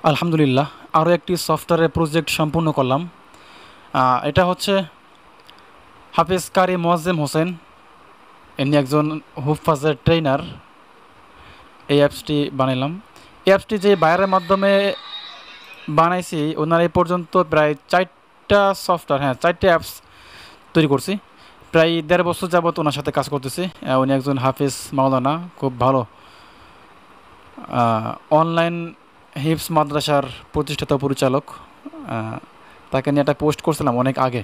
আলহামদুলিল্লাহ, আরও একটি সফটওয়্যারের প্রজেক্ট সম্পূর্ণ করলাম। এটা হচ্ছে হাফেজ কারি মোয়াজ্জেম হোসেন, ইনি একজন হুফাজের ট্রেনার। এই অ্যাপসটি বানাইলাম। এই অ্যাপসটি যে বাইরের মাধ্যমে বানাইছি, ওনার এই পর্যন্ত প্রায় 4টা সফটওয়্যার, 4টে অ্যাপস তৈরি করছি। প্রায় 1.5 বছর যাবত ওনার সাথে কাজ করতেছি। উনি একজন হাফেজ মাওলানা, খুব ভালো অনলাইন হিফজ মাদ্রাসার প্রতিষ্ঠাতা পরিচালক। তাকে নিয়ে একটা পোস্ট করছিলাম অনেক আগে।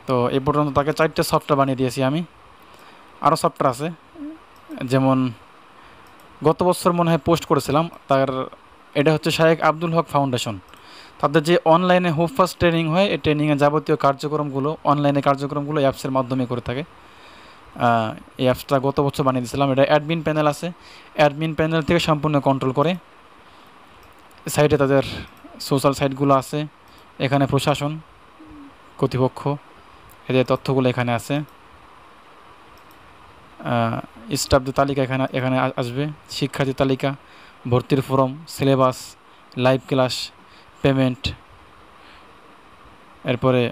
তো এই পর্যন্ত তাকে 4টে সফটওয়্যার বানিয়ে দিয়েছি আমি। আরও সফটওয়্যার আছে, যেমন গত বছর মনে হয় পোস্ট করেছিলাম তার। এটা হচ্ছে শায়েখ আব্দুল হক ফাউন্ডেশন। তাদের যে অনলাইনে হুফাজ ট্রেনিং হয়, এই ট্রেনিংয়ের যাবতীয় কার্যক্রমগুলো, অনলাইনে কার্যক্রমগুলো অ্যাপসের মাধ্যমে করে থাকে। এই অ্যাপসটা গত বছর বানিয়ে দিয়েছিলাম। এটা অ্যাডমিন প্যানেল আছে, অ্যাডমিন প্যানেল থেকে সম্পূর্ণ কন্ট্রোল করে। সাইটে তাদের সোশ্যাল সাইটগুলো আছে, এখানে প্রশাসন কর্তৃপক্ষ, এদের তথ্যগুলো এখানে আছে। স্টাফদের তালিকা এখানে এখানে আসবে, শিক্ষার্থীর তালিকা, ভর্তির form, syllabus, live class, payment. এরপরে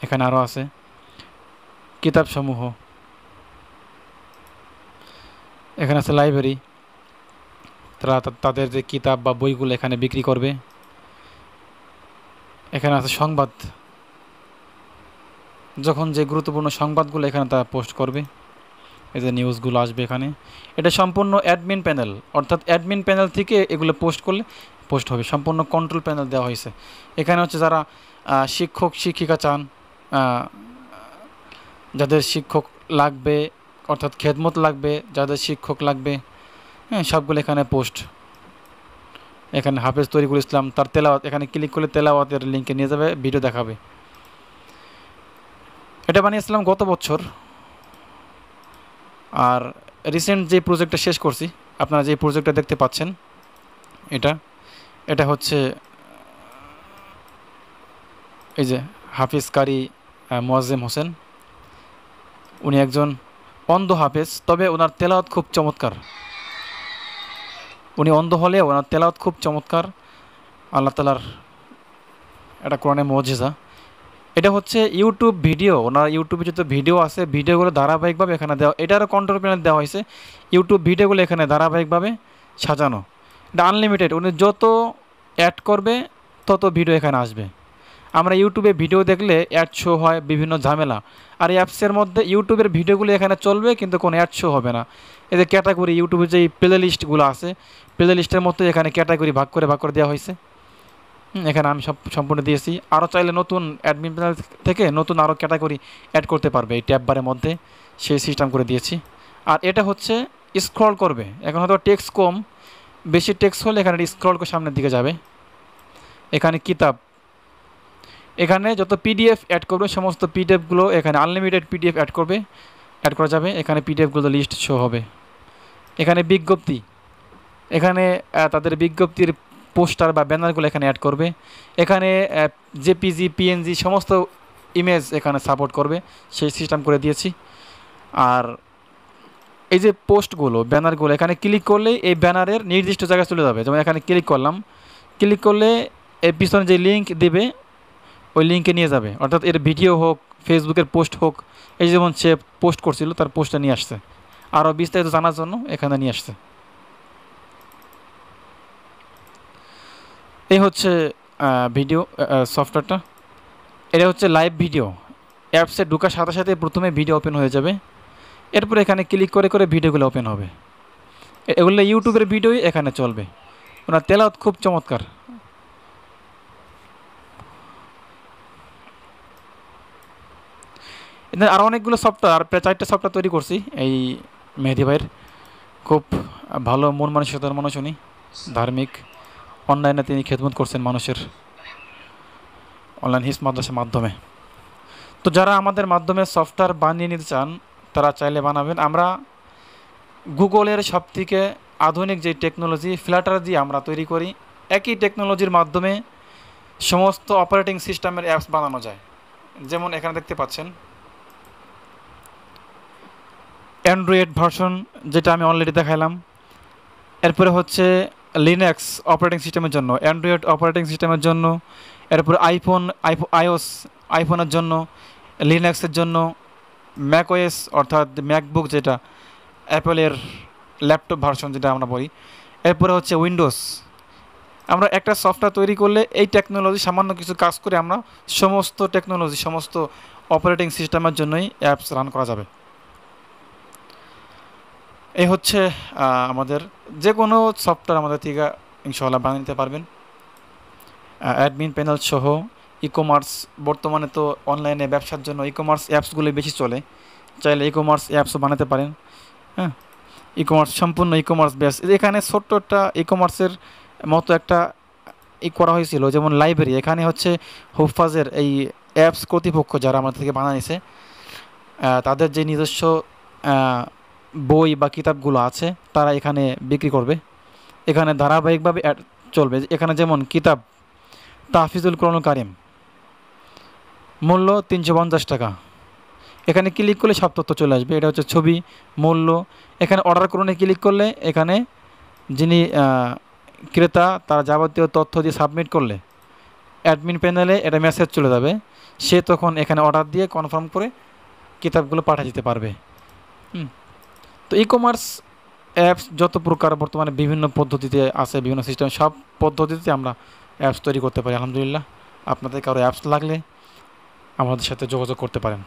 এখানে আরও আছে কিতাবসমূহ, এখানে আছে লাইব্রেরি, তারা তাদের যে কিতাব বা বইগুলো এখানে বিক্রি করবে। এখানে আছে সংবাদ, যখন যে গুরুত্বপূর্ণ সংবাদগুলো এখানে তারা পোস্ট করবে, এই যে নিউজগুলো আসবে এখানে। এটা সম্পূর্ণ অ্যাডমিন প্যানেল, অর্থাৎ অ্যাডমিন প্যানেল থেকে এগুলো পোস্ট করলে পোস্ট হবে। সম্পূর্ণ কন্ট্রোল প্যানেল দেওয়া হয়েছে। এখানে হচ্ছে যারা শিক্ষক শিক্ষিকা চান, যাদের শিক্ষক লাগবে, অর্থাৎ খেদমত লাগবে, যাদের শিক্ষক লাগবে, সবগুলো এখানে পোস্ট। এখানে হাফেজ তরিকুল ইসলাম, তার তেলাওয়াত, এখানে ক্লিক করলে তেলাওয়াতের লিঙ্কে নিয়ে যাবে, ভিডিও দেখাবে। এটা বানিয়েছিলাম গত বছর। আর রিসেন্ট যে প্রজেক্টটা শেষ করছি, আপনারা যে প্রজেক্টটা দেখতে পাচ্ছেন, এটা এটা হচ্ছে এই যে হাফিজ কারি মোয়াজ্জেম হোসেন। উনি একজন অন্ধ হাফেজ, তবে ওনার তেলাওয়াত খুব চমৎকার। উনি অন্ধ হলে ওনার তেলাওয়াত খুব চমৎকার। আল্লাহ তাআলার এটা কোরআনের মুজিজা। এটা হচ্ছে ইউটিউব ভিডিও, ওনার ইউটিউবে যত ভিডিও আছে, ভিডিওগুলো ধারাবাহিকভাবে এখানে দেওয়া। এটারও কন্ট্রোল প্যানেল দেওয়া হয়েছে। ইউটিউব ভিডিওগুলো এখানে ধারাবাহিকভাবে সাজানো। এটা আনলিমিটেড, উনি যত অ্যাড করবে তত ভিডিও এখানে আসবে। আমরা ইউটিউবে ভিডিও দেখলে অ্যাড শো হয়, বিভিন্ন ঝামেলা। আর এই অ্যাপসের মধ্যে ইউটিউবের ভিডিওগুলো এখানে চলবে, কিন্তু কোনো অ্যাড শো হবে না। এই যে ক্যাটাগরি, ইউটিউবে যে প্লে লিস্টগুলো আছে, প্লে লিস্টের মধ্যে এখানে ক্যাটাগরি ভাগ করে দেওয়া হয়েছে। এখানে আমি সম্পূর্ণ দিয়েছি। আরও চাইলে নতুন অ্যাডমিন প্যানেল থেকে নতুন আরও ক্যাটাগরি অ্যাড করতে পারবে এই ট্যাব বারের মধ্যে, সেই সিস্টেম করে দিয়েছি। আর এটা হচ্ছে স্ক্রল করবে। এখন হয়তো টেক্সট কম, বেশি টেক্সট হলে এখানে স্ক্রল করে সামনের দিকে যাবে। এখানে কিতাব, এখানে যত পিডিএফ অ্যাড করবে সমস্ত পিডিএফগুলো এখানে আনলিমিটেড পিডিএফ অ্যাড করা যাবে। এখানে পিডিএফগুলো লিস্ট শো হবে। এখানে বিজ্ঞপ্তি, এখানে তাদের বিজ্ঞপ্তির পোস্টার বা ব্যানারগুলো এখানে অ্যাড করবে। এখানে জেপিজি, পিএনজি সমস্ত ইমেজ এখানে সাপোর্ট করবে, সেই সিস্টেম করে দিয়েছি। আর এই যে পোস্টগুলো, ব্যানারগুলো, এখানে ক্লিক করলে এই ব্যানারের নির্দিষ্ট জায়গায় চলে যাবে। যেমন এখানে ক্লিক করলাম, ক্লিক করলে এর পিছনে যে লিঙ্ক দেবে ওই লিঙ্কে নিয়ে যাবে। অর্থাৎ এর ভিডিও হোক, ফেসবুকের পোস্ট হোক, এই যেমন সে পোস্ট করছিল তার পোস্টটা নিয়ে আসছে। আরও বিস্তারিত জানার জন্য এখানে নিয়ে আসছে। এই হচ্ছে ভিডিও সফটওয়্যারটা। এটা হচ্ছে লাইভ ভিডিও। অ্যাপসে ঢোকার সাথে সাথে প্রথমে ভিডিও ওপেন হয়ে যাবে, এরপর এখানে ক্লিক করে ভিডিওগুলো ওপেন হবে। এগুলো ইউটিউবের ভিডিওই এখানে চলবে। ওনার তেলাওয়াত খুব চমৎকার। এদের আরও অনেকগুলো সফটওয়্যার, প্রায় 4টে সফটওয়্যার তৈরি করছি এই মেহেদি ভাইয়ের। খুব ভালো মন মানসিকতার মানুষ উনি, ধার্মিক। অনলাইনে তিনি খেদমত করছেন মানুষের, অনলাইন হিফজ মাদ্রাসার মাধ্যমে। তো যারা আমাদের মাধ্যমে সফটওয়্যার বানিয়ে নিতে চান তারা চাইলে বানাবেন। আমরা গুগলের সবথেকে আধুনিক যে টেকনোলজি ফ্ল্যাটার দিয়ে আমরা তৈরি করি, একই টেকনোলজির মাধ্যমে সমস্ত অপারেটিং সিস্টেমের অ্যাপস বানানো যায়। যেমন এখানে দেখতে পাচ্ছেন অ্যান্ড্রয়েড ভার্সন, যেটা আমি অলরেডি দেখাইলাম। এরপরে হচ্ছে লিনাক্স অপারেটিং সিস্টেমের জন্য, অ্যান্ড্রয়েড অপারেটিং সিস্টেমের জন্য। এরপরে আইওস আইফোনের জন্য, লিনাক্সের জন্য, ম্যাকওএস অর্থাৎ ম্যাকবুক যেটা অ্যাপেলের ল্যাপটপ ভার্সন যেটা আমরা বলি। এরপরে হচ্ছে উইন্ডোজ। আমরা একটা সফটওয়্যার তৈরি করলে এই টেকনোলজি সামান্য কিছু কাজ করে আমরা সমস্ত টেকনোলজি, সমস্ত অপারেটিং সিস্টেমের জন্যই অ্যাপস রান করা যাবে। এই হচ্ছে আমাদের যে কোনো সফটওয়্যার আমাদের থেকে ইনশাআল্লাহ বানিয়ে নিতে পারবেন। অ্যাডমিন প্যানেল সহ ই কমার্স, বর্তমানে তো অনলাইনে ব্যবসার জন্য ই কমার্স অ্যাপসগুলো বেশি চলে, চাইলে ই কমার্স অ্যাপসও বানাতে পারেন। হ্যাঁ, ই কমার্স, সম্পূর্ণ ই কমার্স বেস। এখানে ছোট্ট একটা ই কমার্সের মতো একটা করা হয়েছিল, যেমন লাইব্রেরি। এখানে হচ্ছে হুফাজের এই অ্যাপস কর্তৃপক্ষ যারা আমাদের থেকে বানিয়েছে, তাদের যে নিজস্ব বই বা কিতাবগুলো আছে তারা এখানে বিক্রি করবে। এখানে ধারাবাহিকভাবে অ্যাড চলবে। এখানে যেমন কিতাব তাহফিজুল কোরআনুল কারিম, মূল্য 350 টাকা। এখানে ক্লিক করলে সব তথ্য চলে আসবে। এটা হচ্ছে ছবি, মূল্য। এখানে অর্ডার করুন ক্লিক করলে এখানে যিনি ক্রেতা তার যাবতীয় তথ্য দিয়ে সাবমিট করলে অ্যাডমিন প্যানেলে এটা মেসেজ চলে যাবে। সে তখন এখানে অর্ডার দিয়ে কনফার্ম করে কিতাবগুলো পাঠিয়ে দিতে পারবে। তো ই কমার্স অ্যাপস যত প্রকার বর্তমানে বিভিন্ন পদ্ধতিতে আছে, বিভিন্ন সিস্টেম, সব পদ্ধতিতে আমরা অ্যাপস তৈরি করতে পারি। আলহামদুলিল্লাহ, আপনাদের কারো অ্যাপস লাগলে আমাদের সাথে যোগাযোগ করতে পারেন।